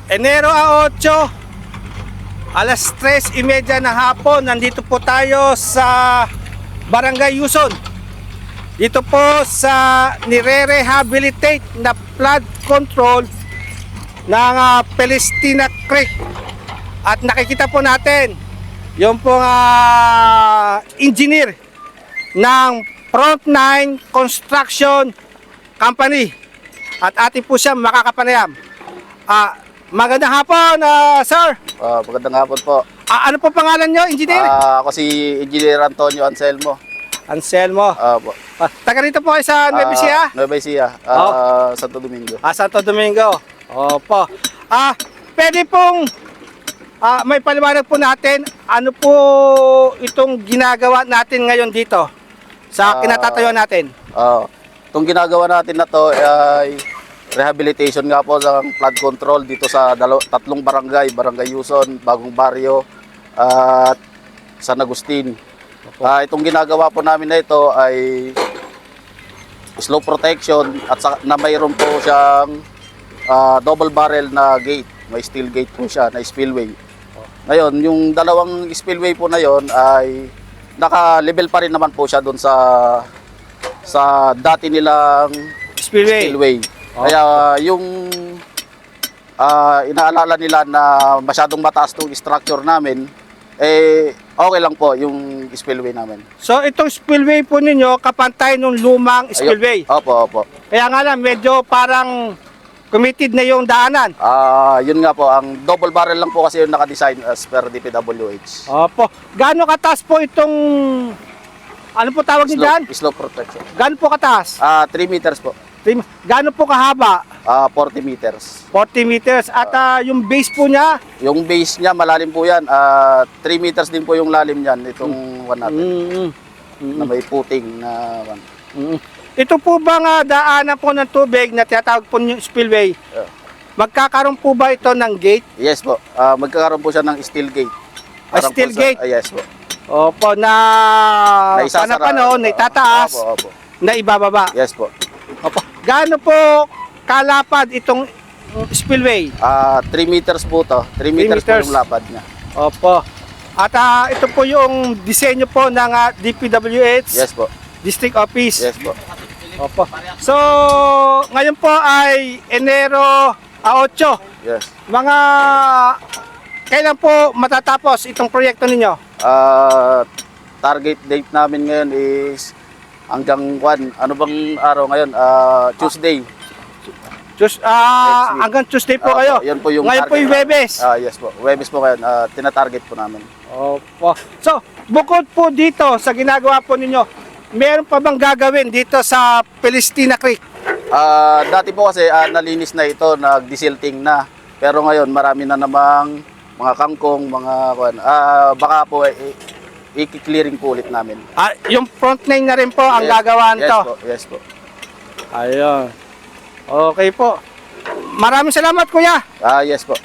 Enero 8, alas 3:30 ng hapon, nandito po tayo sa Barangay Yuson. Dito po sa nire-rehabilitate na flood control ng Palestina Creek. At nakikita po natin yung pong engineer ng Frontline Construction Company. At atin po siya makakapanayam. Magandang hapon, sir. Magandang hapon po. Ano po pangalan nyo, engineer? Ako si Engineer Antonio Anselmo. Anselmo. Po. Taga rito po kayo sa Nueva Ecija? Nueva Ecija, Santo Domingo. Santo Domingo. Opo. Pwede pong may paliwanag po natin ano po itong ginagawa natin ngayon dito sa kinatatayuan natin. Itong ginagawa natin na to ay rehabilitation nga po sa flood control dito sa tatlong barangay, Barangay Yuson, Bagong Baryo at San Agustin. Itong ginagawa po namin na ito ay slope protection at na mayroon po siyang double barrel na gate. May steel gate po siya na spillway. Ngayon, yung dalawang spillway po na yon ay naka-level pa rin naman po siya doon sa dati nilang spillway. Kaya yung inaalala nila na masyadong mataas itong structure namin, okay lang po yung spillway namin. So itong spillway po ninyo kapantay nung lumang spillway? Opo. Kaya nga lang, medyo parang committed na yung daanan. Yun nga po, ang double barrel lang po kasi yung naka-design as per DPWH. Opo. Gaano kataas po itong, ano po tawag niyo dyan? Slope protection. Gaano po kataas? 3 meters po. Gaano po kahaba? 40 meters. 40 meters. At yung base po niya? Yung base niya, malalim po yan. 3 meters din po yung lalim niyan, itong one natin. Na may puting na one. Ito po bang daanan po ng tubig na tinatawag po yung spillway? Magkakaroon po ba ito ng gate? Yes po. Magkakaroon po siya ng steel gate. Steel gate? Yes po. Opo, na panapano, na itataas, Opo. na ibababa. Yes po. Opo. Gaano po kalapad itong spillway? 3 meters po to. 3 meters po yung lapad niya. Opo. At ito po yung disenyo po ng DPWH. Yes po. District Office. Yes po. Opo. So, ngayon po ay Enero 8. Yes. Kailan po matatapos itong proyekto ninyo? Target date namin ngayon is hanggang ano bang araw ngayon? Tuesday. Hanggang Tuesday po kayo. Yan po yung ngayon po yung Webes. Yes po. Webes po ngayon. Tina-target po namin. Opo. So, bukod po dito sa ginagawa po ninyo, meron pa bang gagawin dito sa Palestina Creek? Dati po kasi nalinis na ito, nag-desilting na. Pero ngayon marami na namang mga kangkong, baka po i-clearing po ulit namin. Yung front line na rin po ang gagawaan to. Yes po. Ayun. Okay po. Maraming salamat, kuya. Yes po.